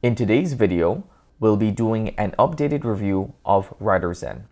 In today's video, we'll be doing an updated review of Writerzen,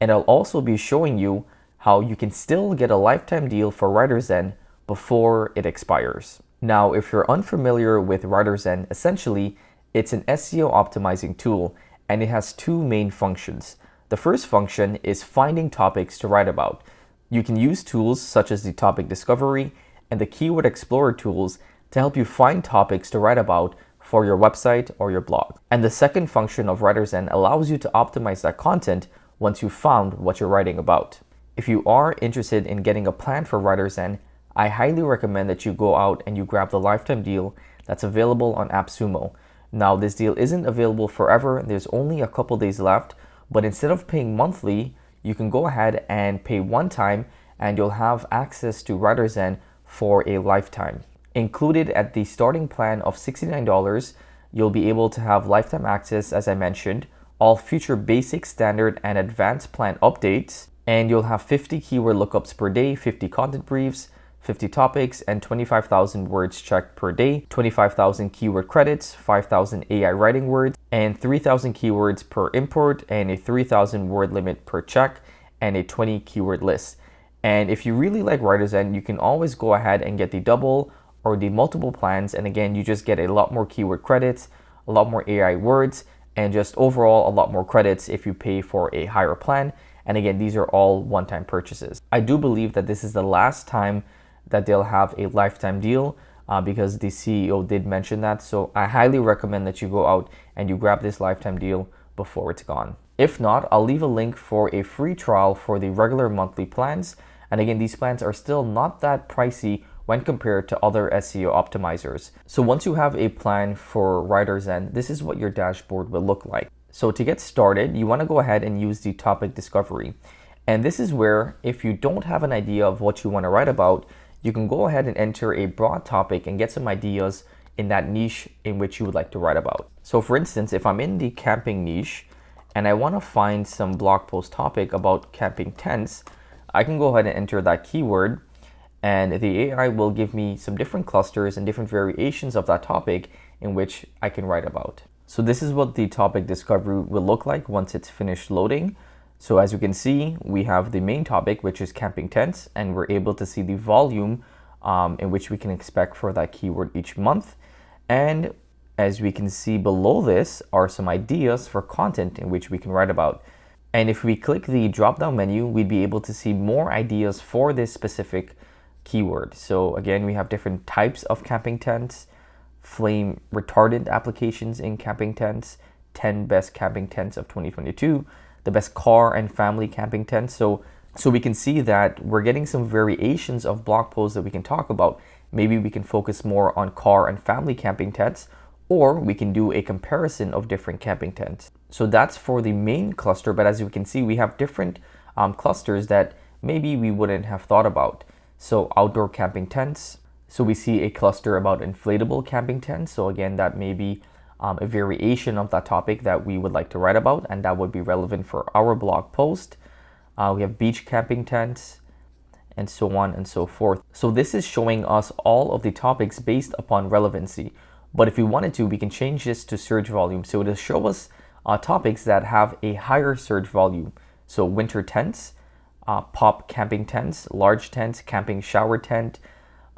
and I'll also be showing you how you can still get a lifetime deal for Writerzen before it expires. Now, if you're unfamiliar with Writerzen, essentially it's an SEO optimizing tool and it has two main functions. The first function is finding topics to write about. You can use tools such as the topic discovery and the keyword explorer tools to help you find topics to write about for your website or your blog. And the second function of Writerzen allows you to optimize that content once you've found what you're writing about. If you are interested in getting a plan for Writerzen, I highly recommend that you go out and you grab the lifetime deal that's available on appsumo. Now, this deal isn't available forever. There's only a couple days left, but instead of paying monthly, you can go ahead and pay one time and you'll have access to Writerzen for a lifetime. Included at the starting plan of $69, you'll be able to have lifetime access, as I mentioned, all future basic, standard, and advanced plan updates, and you'll have 50 keyword lookups per day, 50 content briefs, 50 topics, and 25,000 words checked per day, 25,000 keyword credits, 5,000 AI writing words, and 3,000 keywords per import, and a 3,000 word limit per check, and a 20 keyword list. And if you really like Writerzen, you can always go ahead and get the double or the multiple plans. And again, you just get a lot more keyword credits, a lot more AI words, and just overall a lot more credits if you pay for a higher plan. And again, these are all one-time purchases. I do believe that this is the last time that they'll have a lifetime deal because the CEO did mention that. So I highly recommend that you go out and you grab this lifetime deal before it's gone. If not, I'll leave a link for a free trial for the regular monthly plans. And again, these plans are still not that pricey when compared to other SEO optimizers. So once you have a plan for Writerzen, this is what your dashboard will look like. So to get started, you want to go ahead and use the topic discovery. And this is where, if you don't have an idea of what you want to write about, you can go ahead and enter a broad topic and get some ideas in that niche in which you would like to write about. So for instance, if I'm in the camping niche and I want to find some blog post topic about camping tents, I can go ahead and enter that keyword, and the AI will give me some different clusters and different variations of that topic in which I can write about. So this is what the topic discovery will look like once it's finished loading. So as you can see, we have the main topic, which is camping tents, and we're able to see the volume in which we can expect for that keyword each month. And as we can see below this are some ideas for content in which we can write about. And if we click the drop-down menu, we'd be able to see more ideas for this specific keyword. So again, we have different types of camping tents, flame retardant applications in camping tents, 10 best camping tents of 2022, the best car and family camping tents. So we can see that we're getting some variations of blog posts that we can talk about. Maybe we can focus more on car and family camping tents, or we can do a comparison of different camping tents. So that's for the main cluster, but as you can see, we have different clusters that maybe we wouldn't have thought about. So outdoor camping tents. So we see a cluster about inflatable camping tents. So again, that may be a variation of that topic that we would like to write about, and that would be relevant for our blog post. We have beach camping tents, and so on and so forth. So this is showing us all of the topics based upon relevancy. But if we wanted to, we can change this to search volume. So it'll show us topics that have a higher search volume. So winter tents, pop camping tents, large tents, camping shower tent,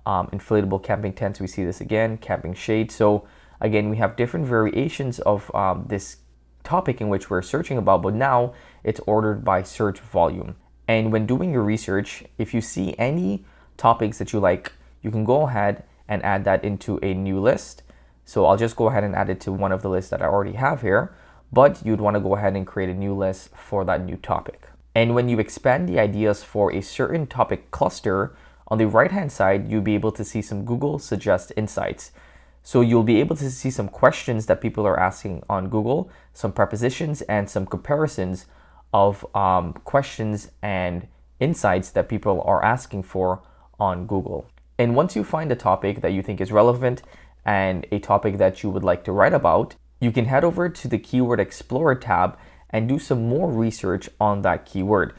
inflatable camping tents. We see this again, camping shade. So again, we have different variations of this topic in which we're searching about, but now it's ordered by search volume. And when doing your research, if you see any topics that you like, you can go ahead and add that into a new list. So I'll just go ahead and add it to one of the lists that I already have here, but you'd want to go ahead and create a new list for that new topic. And when you expand the ideas for a certain topic cluster, on the right-hand side, you'll be able to see some Google Suggest Insights. So you'll be able to see some questions that people are asking on Google, some prepositions, and some comparisons of questions and insights that people are asking for on Google. And once you find a topic that you think is relevant and a topic that you would like to write about, you can head over to the Keyword Explorer tab and do some more research on that keyword.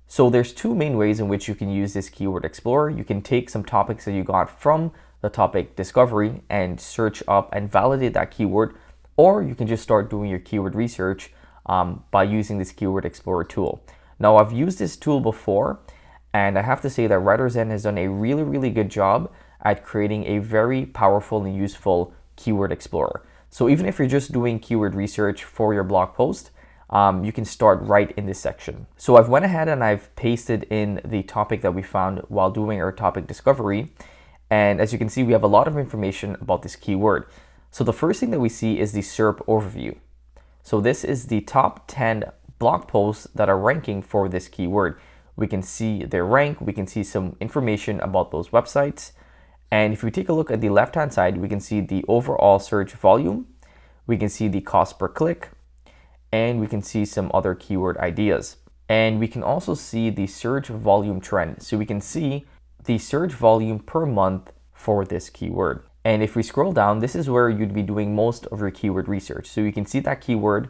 So there's two main ways in which you can use this Keyword Explorer. You can take some topics that you got from the topic discovery and search up and validate that keyword, or you can just start doing your keyword research by using this Keyword Explorer tool. Now, I've used this tool before, and I have to say that Writerzen has done a really, really good job at creating a very powerful and useful Keyword Explorer. So even if you're just doing keyword research for your blog post, you can start right in this section. So I've went ahead and I've pasted in the topic that we found while doing our topic discovery. And as you can see, we have a lot of information about this keyword. So the first thing that we see is the SERP overview. So this is the top 10 blog posts that are ranking for this keyword. We can see their rank, we can see some information about those websites. And if we take a look at the left-hand side, we can see the overall search volume, we can see the cost per click, and we can see some other keyword ideas. And we can also see the search volume trend. So we can see the search volume per month for this keyword. And if we scroll down, this is where you'd be doing most of your keyword research. So you can see that keyword,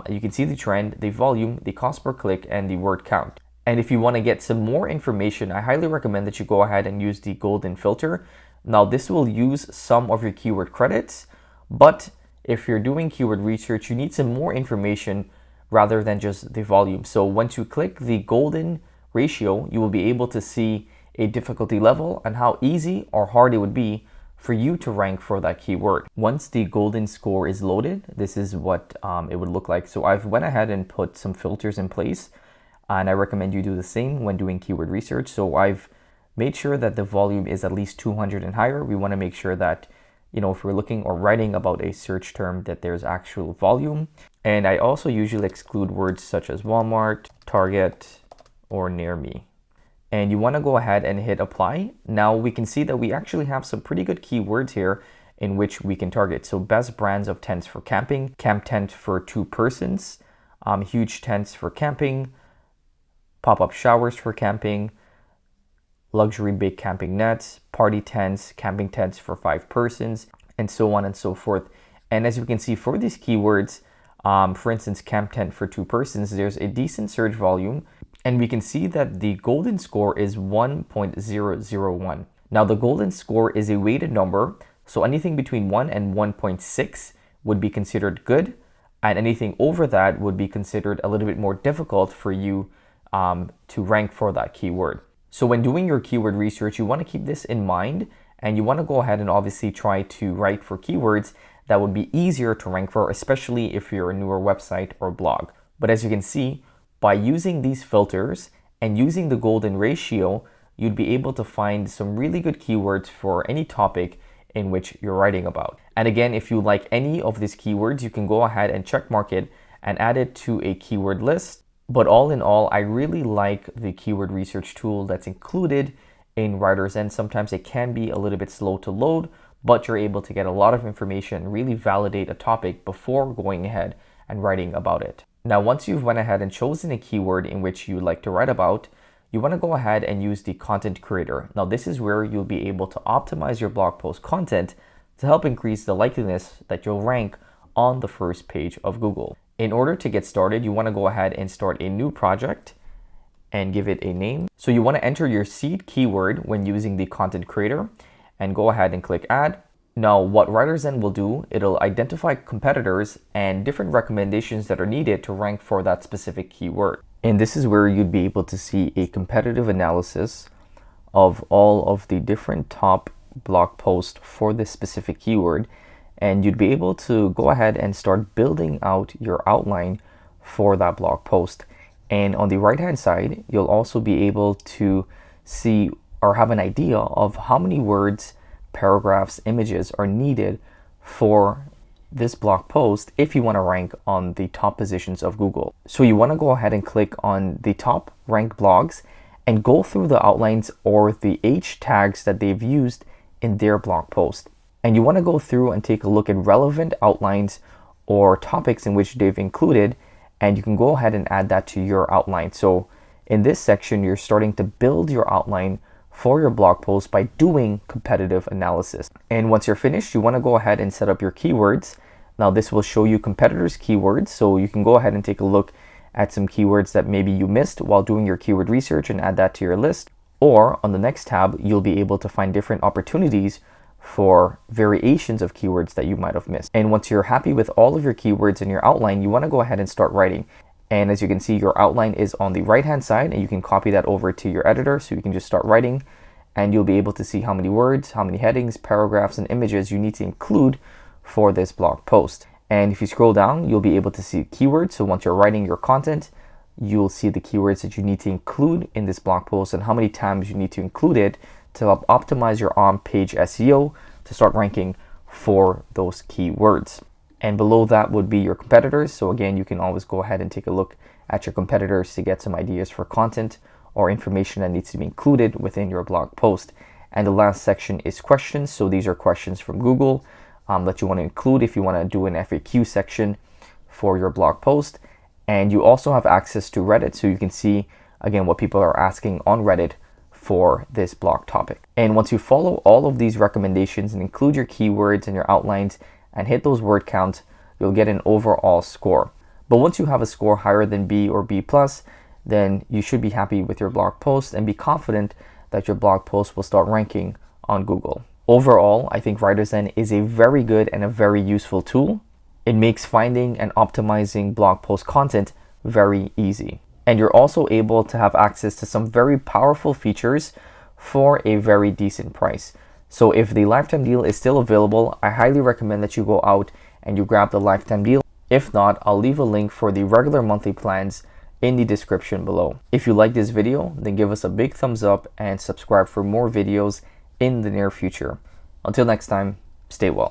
you can see the trend, the volume, the cost per click, and the word count. And if you want to get some more information, I highly recommend that you go ahead and use the golden filter. Now, this will use some of your keyword credits, but if you're doing keyword research, you need some more information rather than just the volume. So once you click the golden ratio, you will be able to see a difficulty level and how easy or hard it would be for you to rank for that keyword. Once the golden score is loaded, this is what it would look like. So I've went ahead and put some filters in place, and I recommend you do the same when doing keyword research. So I've made sure that the volume is at least 200 and higher. We want to make sure that, if we're looking or writing about a search term, that there's actual volume. And I also usually exclude words such as Walmart, Target, or near me. And you want to go ahead and hit apply. Now we can see that we actually have some pretty good keywords here in which we can target. So best brands of tents for camping, camp tent for 2 persons, huge tents for camping, pop-up showers for camping, luxury big camping nets, party tents, camping tents for 5 persons, and so on and so forth. And as we can see for these keywords, for instance, camp tent for 2 persons, there's a decent search volume, and we can see that the golden score is 1.001. Now the golden score is a weighted number, so anything between 1 and 1.6 would be considered good, and anything over that would be considered a little bit more difficult for you to rank for that keyword. So when doing your keyword research, you want to keep this in mind, and you want to go ahead and obviously try to write for keywords that would be easier to rank for, especially if you're a newer website or blog. But as you can see, by using these filters and using the golden ratio, you'd be able to find some really good keywords for any topic in which you're writing about. And again, if you like any of these keywords, you can go ahead and check mark it and add it to a keyword list. But all in all, I really like the keyword research tool that's included in Writerzen. Sometimes it can be a little bit slow to load, but you're able to get a lot of information, really validate a topic before going ahead and writing about it. Now, once you've went ahead and chosen a keyword in which you'd like to write about, you want to go ahead and use the content creator. Now, this is where you'll be able to optimize your blog post content to help increase the likeliness that you'll rank on the first page of Google. In order to get started, you want to go ahead and start a new project and give it a name. So you want to enter your seed keyword when using the content creator and go ahead and click add. Now, what Writerzen will do, it'll identify competitors and different recommendations that are needed to rank for that specific keyword. And this is where you'd be able to see a competitive analysis of all of the different top blog posts for this specific keyword. And you'd be able to go ahead and start building out your outline for that blog post. And on the right-hand side, you'll also be able to see or have an idea of how many words, paragraphs, images are needed for this blog post if you want to rank on the top positions of Google. So you want to go ahead and click on the top ranked blogs and go through the outlines or the H tags that they've used in their blog post. And you want to go through and take a look at relevant outlines or topics in which they've included, and you can go ahead and add that to your outline. So in this section, you're starting to build your outline for your blog post by doing competitive analysis. And once you're finished, you want to go ahead and set up your keywords. Now this will show you competitors' keywords, so you can go ahead and take a look at some keywords that maybe you missed while doing your keyword research and add that to your list. Or on the next tab, you'll be able to find different opportunities for variations of keywords that you might have missed. And once you're happy with all of your keywords in your outline, you want to go ahead and start writing. And as you can see, your outline is on the right hand side, and you can copy that over to your editor, so you can just start writing, and you'll be able to see how many words, how many headings, paragraphs, and images you need to include for this blog post. And if you scroll down, you'll be able to see keywords. So once you're writing your content, you'll see the keywords that you need to include in this blog post and how many times you need to include it to help optimize your on-page SEO to start ranking for those keywords. And below that would be your competitors. So again, you can always go ahead and take a look at your competitors to get some ideas for content or information that needs to be included within your blog post. And the last section is questions. So these are questions from Google that you want to include if you want to do an FAQ section for your blog post. And you also have access to Reddit, so you can see again what people are asking on Reddit for this blog topic. And once you follow all of these recommendations and include your keywords and your outlines and hit those word counts, you'll get an overall score. But once you have a score higher than B or B+, then you should be happy with your blog post and be confident that your blog post will start ranking on Google. Overall, I think Writerzen is a very good and a very useful tool. It makes finding and optimizing blog post content very easy. And you're also able to have access to some very powerful features for a very decent price. So if the lifetime deal is still available, I highly recommend that you go out and you grab the lifetime deal. If not, I'll leave a link for the regular monthly plans in the description below. If you like this video, then give us a big thumbs up and subscribe for more videos in the near future. Until next time, stay well.